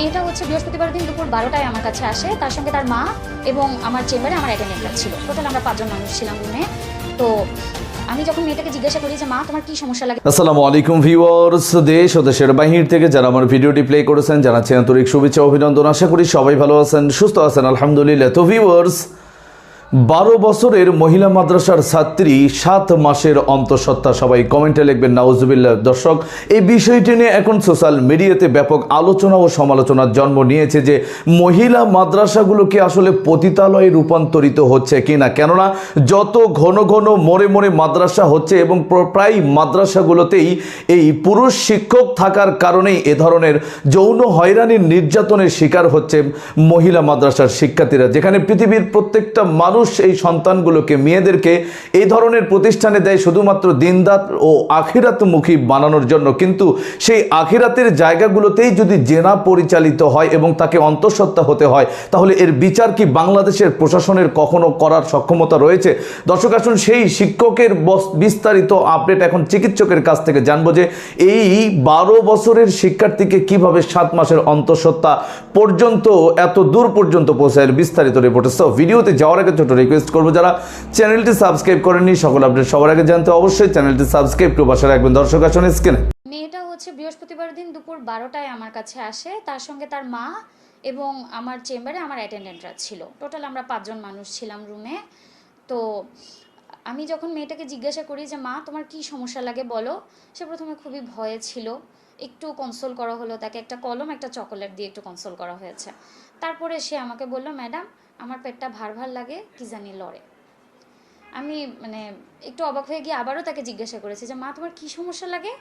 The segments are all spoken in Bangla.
এটা হচ্ছে বৃহস্পতিবার দিন দুপুর 12টায় আমার কাছে আসে। তার সঙ্গে তার মা এবং আমার চেম্বারে আমার অ্যাটেন্ডেন্টরা ছিল। টোটাল আমরা 5 জন মানুষ ছিলাম রুমে। তো আমি যখন মেয়েটাকে জিজ্ঞাসা করি যে মা তোমার কি সমস্যা লাগে। আসসালামু আলাইকুম ভিউয়ার্স, দেশ ও দেশের বাহির থেকে যারা আমার ভিডিওটি প্লে করেছেন জানাচ্ছি আন্তরিক শুভেচ্ছা অভিনন্দন। আশা করি সবাই ভালো আছেন, সুস্থ আছেন, আলহামদুলিল্লাহ। তো ভিউয়ার্স, 12 বছরের মহিলা মাদ্রাসার ছাত্রী 7 মাসের অন্তঃসত্ত্বা, সবাই কমেন্টে লিখবেন নাউজুবিল্লাহ। দর্শক, এই বিষয়টি নিয়ে এখন সোশ্যাল মিডিয়াতে ব্যাপক আলোচনা ও সমালোচনার জন্ম নিয়েছে যে মহিলা মাদ্রাসাগুলো কি আসলে পতিতালয়ে রূপান্তরিত হচ্ছে কিনা। কেননা যত ঘন ঘন মোড়ে মোড়ে মাদ্রাসা হচ্ছে এবং প্রায় মাদ্রাসাগুলোতেই এই পুরুষ শিক্ষক থাকার কারণেই এ ধরনের যৌন হয়রানির নির্যাতনের শিকার হচ্ছে মহিলা মাদ্রাসার শিক্ষার্থীরা, যেখানে পৃথিবীর প্রত্যেকটা মানুষ এই সন্তানগুলোকে, মেয়েদেরকে এই ধরনের প্রতিষ্ঠানে দেয় শুধুমাত্র দিনদার ও আখিরাতমুখী বানানোর জন্য। কিন্তু সেই আখিরাতের জায়গাগুলোতেই যদি জেনা পরিচালিত হয় এবং তাকে অন্তঃসত্ত্বা হতে হয়, তাহলে এর বিচার কি বাংলাদেশের প্রশাসনের কখনো করার সক্ষমতা রয়েছে? দর্শক, আসুন সেই শিক্ষকের বিস্তারিত আপডেট এখন চিকিৎসকের কাছ থেকে জানবো যে এই 12 বছরের শিক্ষার্থীকে কিভাবে 7 মাসের অন্তঃসত্ত্বা পর্যন্ত এত দূর পর্যন্ত পৌঁছায়, বিস্তারিত রিপোর্ট। সো ভিডিওতে যাওয়ার আগে ছোট রিকোয়েস্ট করবো, যারা চ্যানেলটি সাবস্ক্রাইব করেননি সকল আপডেট সবার আগে জানতে অবশ্যই চ্যানেলটি সাবস্ক্রাইব করে পাশে রাখবেন। দর্শক, আসুন স্ক্রিনে। মেয়েটা হচ্ছে বৃহস্পতিবার দিন দুপুর 12টায় আমার কাছে আসে। তার সঙ্গে তার মা এবং আমার চেম্বারে আমার অ্যাটেন্ডেন্টরা ছিল। টোটাল আমরা 5 জন মানুষ ছিলাম রুমে। তো আমি যখন মেয়েটাকে জিজ্ঞাসা করি যে মা তোমার কি সমস্যা লাগে বলো, সে প্রথমে খুবই ভয়ে ছিল। একটু কনসোল করা হলো, তাকে একটা কলম একটা চকোলেট দিয়ে একটু কনসোল করা হয়েছে। তারপরে সে আমাকে বলল, ম্যাডাম আমার পেটটা ভার ভার লাগে, কি জানি লড়ে। আমি একটু অবাক হয়ে গিয়ে আবারও তাকে জিজ্ঞাসা করেছি যে মা তোমার কি সমস্যা লাগে।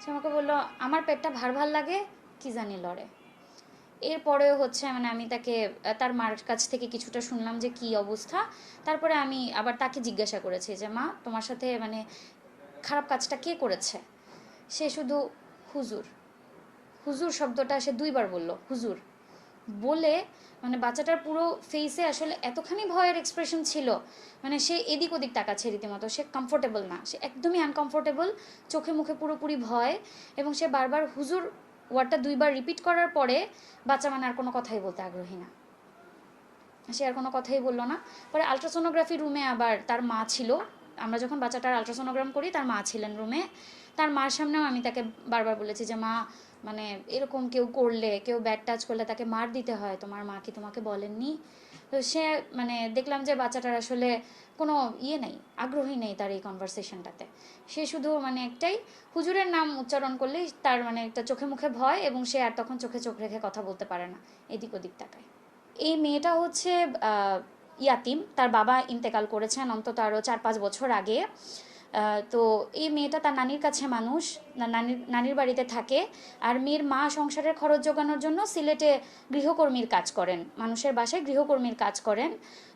সে আমাকে বললো আমার পেটটা ভার ভার লাগে, কি জানি লড়ে। এরপরেও হচ্ছে আমি তাকে তার মার কাছ থেকে কিছুটা শুনলাম যে কি অবস্থা। তারপরে আমি আবার তাকে জিজ্ঞাসা করেছি যে মা তোমার সাথে খারাপ কাজটা কে করেছে। সে শুধু হুজুর হুজুর শব্দটা সে 2বার বলল, হুজুর বলে বাচ্চাটার পুরো ফেসে আসলে এতখানি ভয়ের এক্সপ্রেশন ছিল, সে এদিক ওদিক তাকাচ্ছে রীতিমতো। সে কমফোর্টেবল না, সে একদমই আনকমফোর্টেবল, চোখে মুখে পুরোপুরি ভয়। এবং সে বারবার হুজুর ওয়ার্ডটা 2বার রিপিট করার পরে বাচ্চা আর কোনো কথাই বলতে আগ্রহী না, সে আর কোনো কথাই বললো না। পরে আলট্রাসোনোগ্রাফি রুমে আবার তার মা ছিল। আমরা যখন বাচ্চাটার আলট্রাসোনোগ্রাম করি তার মা ছিলেন রুমে। তার মার সামনেও আমি তাকে বারবার বলেছি যে মা এরকম কেউ করলে, কেউ ব্যাড টাচ করলে তাকে মার দিতে হয়, তোমার মা কি তোমাকে বলেননি? তো সে দেখলাম যে বাচ্চাটার আসলে কোনো নেই, আগ্রহী নেই তার এই কনভারসেশনটাতে। সে শুধু একটাই হুজুরের নাম উচ্চারণ করলেই তার একটা চোখে মুখে ভয়, এবং সে আর তখন চোখে চোখ রেখে কথা বলতে পারে না, এদিক ওদিক তাকায়। এই মেয়েটা হচ্ছে ইয়াতিম, তার বাবা ইন্তেকাল করেছেন অন্তত আরও 4-5 বছর আগে। তো এই মেয়েটা তার নানির কাছে মানুষ, নানির বাড়িতে থাকে। আর মেয়ের মা সংসারের খরচ জোগানোর জন্য সিলেটে গৃহকর্মীর কাজ করেন, মানুষের বাসায় গৃহকর্মীর কাজ করেন।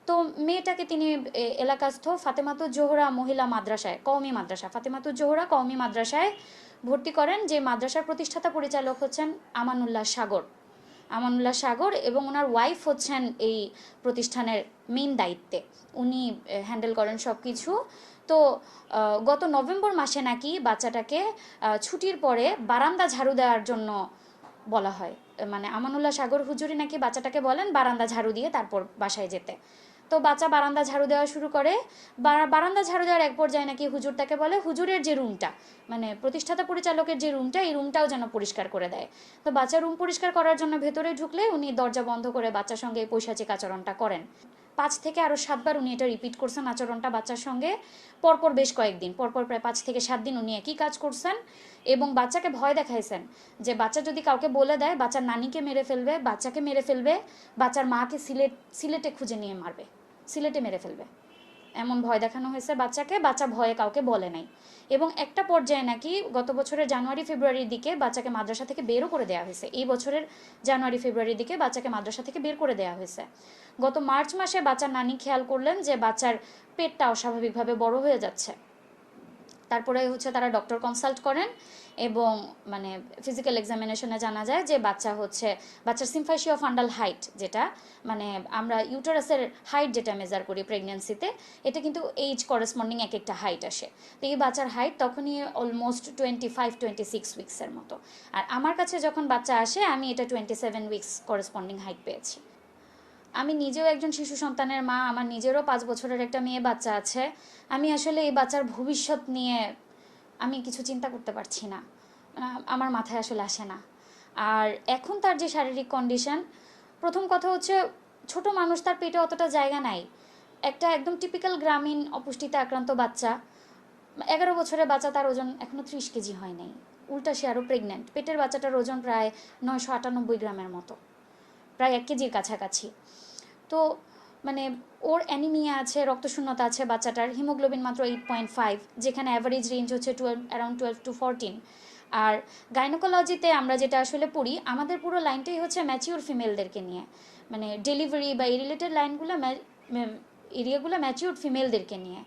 তো মেয়েটাকে তিনি এলাকাস্থ ফাতেমাতুজ জোহরা মহিলা মাদ্রাসায়, কওমি মাদ্রাসা ফাতেমাতুজ জোহরা কওমি মাদ্রাসায় ভর্তি করেন, যে মাদ্রাসার প্রতিষ্ঠাতা পরিচালক হচ্ছেন আমানুল্লাহ সাগর, এবং ওনার ওয়াইফ হচ্ছেন এই প্রতিষ্ঠানের মেইন দায়িত্বে, উনি হ্যান্ডেল করেন সব কিছু। তো গত নভেম্বর মাসে নাকি বাচ্চাটাকে ছুটির পরে বারান্দা ঝাড়ু দেওয়ার জন্য বলা হয়। আমানুল্লাহ সাগর হুজুরি নাকি বাচ্চাটাকে বলেন বারান্দা ঝাড়ু দিয়ে তারপর বাসায় যেতে। তো বাচ্চা বারান্দা ঝাড়ু দেওয়া শুরু করে। বারান্দা ঝাড়ু দেওয়ার এক পর্যায়ে নাকি হুজুর তাকে বলে হুজুরের যে রুমটা, প্রতিষ্ঠাতা পরিচালকের যে রুমটা, এই রুমটাও যেন পরিষ্কার করে দেয়। তো বাচ্চা রুম পরিষ্কার করার জন্য ভেতরে ঢুকলে উনি দরজা বন্ধ করে বাচ্চার সঙ্গে এই পৈশাচিক আচরণটা করেন। 5 থেকে আরও 7বার উনি এটা রিপিট করছেন আচরণটা বাচ্চার সঙ্গে, পরপর বেশ কয়েকদিন, পরপর প্রায় 5 থেকে 7 দিন উনি একই কাজ করছেন। এবং বাচ্চাকে ভয় দেখাইছেন যে বাচ্চা যদি কাউকে বলে দেয় বাচ্চার নানিকে মেরে ফেলবে, বাচ্চাকে মেরে ফেলবে, বাচ্চার মাকে সিলেটে খুঁজে নিয়ে মারবে, সিলেটে মেরে ফেলবে, এমন ভয় দেখানো হয়েছে বাচ্চাকে। বাচ্চা ভয়ে কাউকে বলে নাই। এবং একটা পর্যায়ে নাকি গত বছরের জানুয়ারি ফেব্রুয়ারির দিকে বাচ্চাকে মাদ্রাসা থেকে বেরও করে দেওয়া হয়েছে। এই বছরের জানুয়ারি ফেব্রুয়ারির দিকে বাচ্চাকে মাদ্রাসা থেকে বের করে দেওয়া হয়েছে। গত মার্চ মাসে বাচ্চার নানি খেয়াল করলেন যে বাচ্চার পেটটা অস্বাভাবিকভাবে বড় হয়ে যাচ্ছে। তারপরে হচ্ছে তারা ডক্টর কনসাল্ট করেন এবং মানে ফিজিক্যাল এক্সামিনেশনে জানা যায় যে বাচ্চার সিম্ফাইসিও ফান্ডাল হাইট, যেটা মানে আমরা ইউটারাসের হাইট যেটা মেজার করি প্রেগনেন্সিতে, এটা কিন্তু এইজ করেসপন্ডিং এক একটা হাইট আসে। তো এই বাচ্চার হাইট তখনই অলমোস্ট 25-26 উইক্সের মতো। আর আমার কাছে যখন বাচ্চা আসে আমি এটা 27 উইক্স করেসপন্ডিং হাইট পেয়েছি। আমি নিজেও একজন শিশু সন্তানের মা, আমার নিজেরও 5 বছরের একটা মেয়ে বাচ্চা আছে। আমি আসলে এই বাচ্চার ভবিষ্যৎ নিয়ে আমি কিছু চিন্তা করতে পারছি না, আমার মাথায় আসলে আসে না। আর এখন তার যে শারীরিক কন্ডিশন, প্রথম কথা হচ্ছে ছোট মানুষ, তার পেটে অতটা জায়গা নাই। একটা একদম টিপিক্যাল গ্রামীণ অপুষ্টিতে আক্রান্ত বাচ্চা, 11 বছরের বাচ্চা, তার ওজন এখনও 30 কেজি হয় নাই, উল্টা সে আরও প্রেগনেন্ট। পেটের বাচ্চাটার ওজন প্রায় 998 গ্রামের মতো, প্রায় 1 কেজির কাছাকাছি। তো মানে ওর অ্যানিমিয়া আছে, রক্তশূন্যতা আছে বাচ্চাটার, হিমোগ্লোবিন মাত্র 8.5, যেখানে অ্যাভারেজ রেঞ্জ হচ্ছে অ্যারাউন্ড 12-14। আর গাইনোকোলজিতে আমরা যেটা আসলে পড়ি, আমাদের পুরো লাইনটাই হচ্ছে ম্যাচিওর ফিমেলদেরকে নিয়ে, মানে ডেলিভারি বা এই রিলেটেড লাইনগুলো এরিয়াগুলো ম্যাচিওর ফিমেলদেরকে নিয়ে।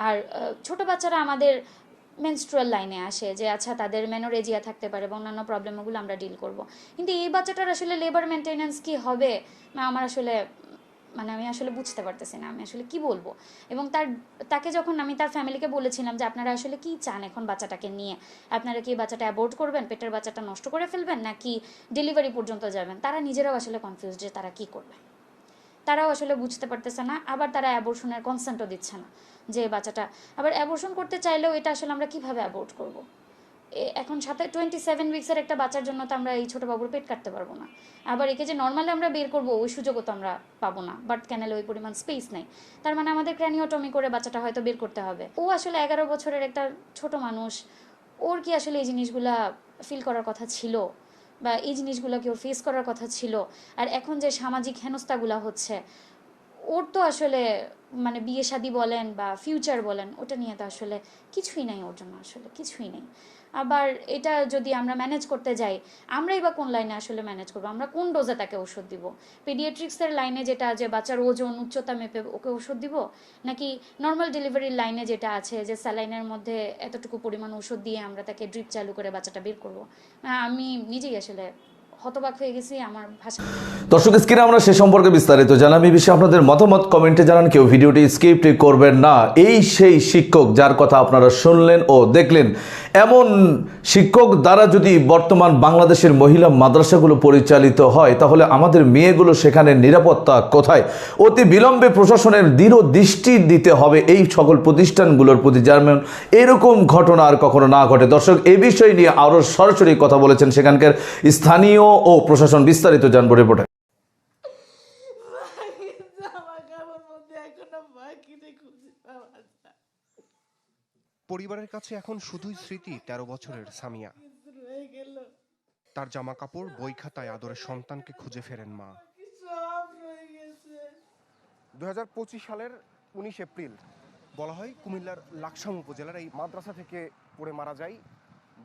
আর ছোট বাচ্চারা আমাদের মেনস্ট্রুয়াল লাইনে আসে, যে আচ্ছা তাদের মেনোরেজিয়া থাকতে পারে বা অন্যান্য প্রবলেমগুলো আমরা ডিল করব। কিন্তু এই বাচ্চাটার আসলে লেবার মেনটেন্যান্স কি হবে, আমার আসলে মানে আমি আসলে বুঝতে পারতেছি না, আমি আসলে কি বলবো। এবং তাকে যখন আমি তার ফ্যামিলিকে বলেছিলাম যে আপনারা আসলে কি চান এখন বাচ্চাটাকে নিয়ে, আপনারা কি বাচ্চাটা অ্যাবর্ট করবেন, পেটের বাচ্চাটা নষ্ট করে ফেলবেন, নাকি ডেলিভারি পর্যন্ত যাবেন, তারা নিজেরাও আসলে কনফিউজ যে তারা কি করবে। তারাও আসলে বুঝতে পারতেছে না, আবার তারা অ্যাবর্শনের কনসেন্টও দিচ্ছে না, যে বাচ্চাটা আবার অ্যাবর্শন করতে চাইলেও এটা আসলে আমরা কিভাবে অ্যাবর্ট করব। এখন সাথে 27 উইক্সের একটা বাচ্চার জন্য তো আমরা এই ছোটো বাবুর পেট কাটতে পারবো না। আবার একে যে নর্মালি আমরা বের করবো ওই সুযোগও তো আমরা পাবো না, বাট ক্যানেলে ওই পরিমাণ স্পেস নেই। তার মানে আমাদের ক্র্যানিওটমি করে বাচ্চাটা হয়তো বের করতে হবে। ও আসলে 11 বছরের একটা ছোট মানুষ, ওর কি আসলে এই জিনিসগুলা ফিল করার কথা ছিল, বা এই জিনিসগুলোকে ওর ফেস করার কথা ছিল? আর এখন যে সামাজিক হেনস্থাগুলো হচ্ছে, ওর তো আসলে মানে বিয়ে শাদী বলেন বা ফিউচার বলেন, ওটা নিয়ে তো আসলে কিছুই নাই ওর জন্য, আসলে কিছুই নেই। আবার এটা যদি আমরা ম্যানেজ করতে যাই, আমরাই বা কোন লাইনে আসলে ম্যানেজ করবো, আমরা কোন ডোজে তাকে ওষুধ দিব? পেডিয়াট্রিক্সের লাইনে যেটা, যে বাচ্চার ওজন উচ্চতা মেপে ওকে ওষুধ দিব, নাকি নর্মাল ডেলিভারির লাইনে যেটা আছে যে স্যালাইনের মধ্যে এতটুকু পরিমাণ ওষুধ দিয়ে আমরা তাকে ড্রিপ চালু করে বাচ্চাটা বের করবো? আমি নিজেই আসলে হতবাক হয়ে গেছি, আমার ভাষা। দর্শক, স্ক্রিনে আমরা সে সম্পর্কে বিস্তারিত জানাম। এই বিষয়ে আপনাদের মতামত কমেন্টে জানান, কেউ ভিডিওটি স্কিপ করবেন না। এই সেই শিক্ষক যার কথা আপনারা শুনলেন ও দেখলেন। এমন শিক্ষক দ্বারা যদি বর্তমান বাংলাদেশের মহিলা মাদ্রাসাগুলো পরিচালিত হয়, তাহলে আমাদের মেয়েগুলো সেখানে নিরাপত্তা কোথায়? অতি বিলম্বে প্রশাসনের দৃঢ় দৃষ্টি দিতে হবে এই সকল প্রতিষ্ঠানগুলোর প্রতি, যেমন এরকম ঘটনা আর কখনো না ঘটে। দর্শক, এই বিষয় নিয়ে আরও সরাসরি কথা বলেছেন সেখানকার স্থানীয় ও প্রশাসন। বিস্তারিত জানবো রিপোর্টে। পরিবারের কাছে এখন শুধুই স্মৃতি 13 বছরের সামিয়া। তার জামা কাপড়, বই খাতায় আদরের সন্তানকে খুঁজে ফেরেন মা। 2025 সালের 19 এপ্রিল বলা হয় কুমিল্লার লাকসাম উপজেলার এই মাদ্রাসা থেকে পড়ে মারা যায়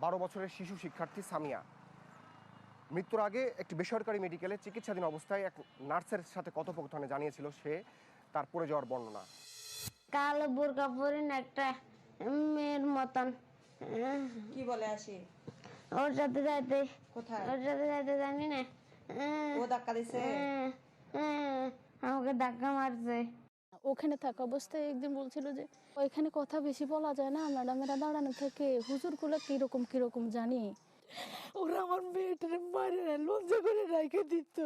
12 বছরের শিশু শিক্ষার্থী সামিয়া। মৃত্যুর আগে একটি বেসরকারি মেডিকেলে চিকিৎসাধীন অবস্থায় এক নার্সের সাথে কথোপকথনে জানিয়েছিল সে তার পড়ে যাওয়ার বর্ণনা। কালো বোরকা পরিন একটা মেয়ের মতন কি বলে আসি ওর সাথে যাইতে, কোথায় ওর সাথে যাইতে জানি না, ও ধাক্কা দিছে? আমাকে ধাক্কা মারছে। ওখানে থাকা অবস্থায় একদিন বলছিল যে ওইখানে কথা বেশি বলা যায় না, ম্যাডামেরা দাঁড়ানো থেকে হুজুরগুলো কিরকম কিরকম জানি। ওরা আমার মেয়েটার মারে লজ্জা করে রেখে দিত।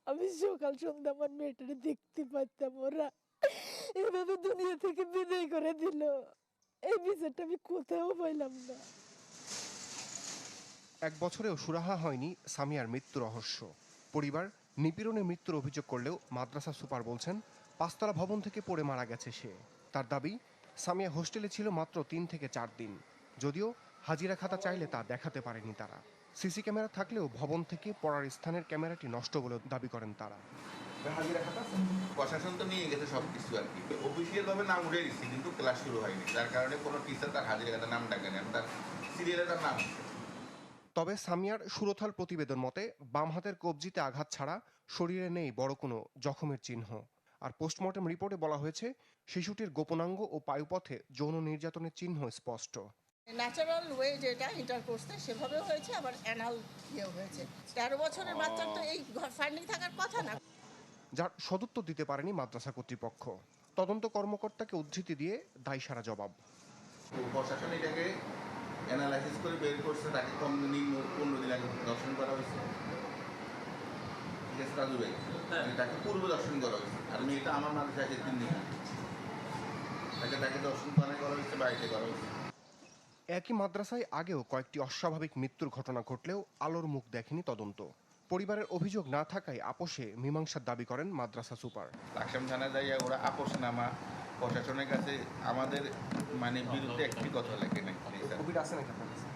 আমি সকাল সন্ধ্যা আমার মেয়েটারে দেখতে পারতাম, ওরা এভাবে দুনিয়া থেকে বিদায় করে দিল। এই বিচারটা আমি কোথাও পাইলাম না। 1 বছরেও সুরাহা হয়নি সামিয়ার মৃত্যু রহস্য। পরিবার নিপীড়নে মৃত্যুর অভিযোগ করলেও মাদ্রাসা সুপার বলছেন 5 তলা ভবন থেকে পড়ে মারা গেছে সে। তার দাবি, সামিয়া হোস্টেলে ছিল মাত্র 3 থেকে 4 দিন। যদিও হাজিরা খাতা চাইলে তা দেখাতে পারেনি তারা। সিসি ক্যামেরা থাকলেও ভবন থেকে পড়ার স্থানের ক্যামেরাটি নষ্ট বলে দাবি করেন তারা। প্রশাসন তো নিয়ে গেছে সবকিছু আর কি, অফিসিয়াল ভাবে নাম উঠে দিচ্ছে, কিন্তু ক্লাস শুরু হয়নি, যার কারণে কোনো টিচার তার হাজিরা খাতার নাম ডাকেনি, তার সিরিয়ালে তার নাম। তবে সামিয়ার সুরথাল প্রতিবেদন মতে বাম হাতের কবজিতে আঘাত ছাড়া শরীরে নেই বড় কোনো জখমের চিহ্ন। আর পোস্টমর্টেম রিপোর্টে বলা হয়েছে শিশুটির গোপনাঙ্গ ও পায়ুপথে যৌন নির্যাতনের চিহ্ন স্পষ্ট। ন্যাচারাল ওয়ে যেটা ইন্টারকোর্সে সেভাবেও হয়েছে, আবার অ্যানাল ইয়েও হয়েছে। 13 বছরের বাচ্চার তো এই ফান্ডিং থাকার কথা না। যার সদুত্তর দিতে পারেনি মাদ্রাসা কর্তৃপক্ষ। তদন্ত কর্মকর্তাকে উদ্ধৃতি দিয়ে দায়সারা জবাব। প্রশাসন এটাকে অ্যানালাইসিস করে বের করছে, তাকে কম নিম্ন 15 দিন আগে দর্শন করা হয়েছে। ঠিক আছে রাজু ভাই, তাকে পূর্ব দর্শন করা হয়েছে। আর মেয়েটা আমার মাদ্রাসায় 3 দিন আগে তাকে দর্শন করা হয়েছে, বাড়িতে করা হয়েছে। একই মাদ্রাসায় আগেও কয়েকটি অস্বাভাবিক মৃত্যুর ঘটনা ঘটলেও আলোর মুখ দেখেনি তদন্ত। পরিবারের অভিযোগ না থাকায় আপোষে মীমাংসার দাবি করেন মাদ্রাসা সুপার। লাকসাম থানায় যাইয়া ওরা আপোষনামা প্রশাসনের কাছে আমাদের মানে বিরুদ্ধে একটি কথা লেখে নাকি।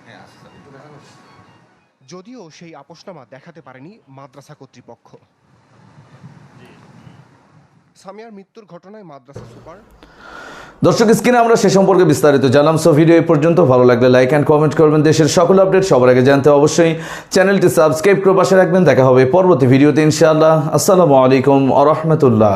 হ্যাঁ আসছে। যদিও সেই আপোষনামা দেখাতে পারেনি মাদ্রাসা কর্তৃপক্ষ। সামিয়ার মৃত্যুর ঘটনায় মাদ্রাসা সুপার। দর্শক, স্ক্রিনে আমরা সে সম্পর্কে বিস্তারিত জানলাম। সো ভিডিও এই পর্যন্ত। ভালো লাগলে লাইক অ্যান্ড কমেন্ট করবেন। দেশের সকল আপডেট সবার আগে জানতে অবশ্যই চ্যানেলটি সাবস্ক্রাইব করে পাশে রাখবেন। দেখা হবে পরবর্তী ভিডিওতে ইনশাআল্লাহ। আসসালামু আলাইকুম ওয়া রাহমাতুল্লাহ।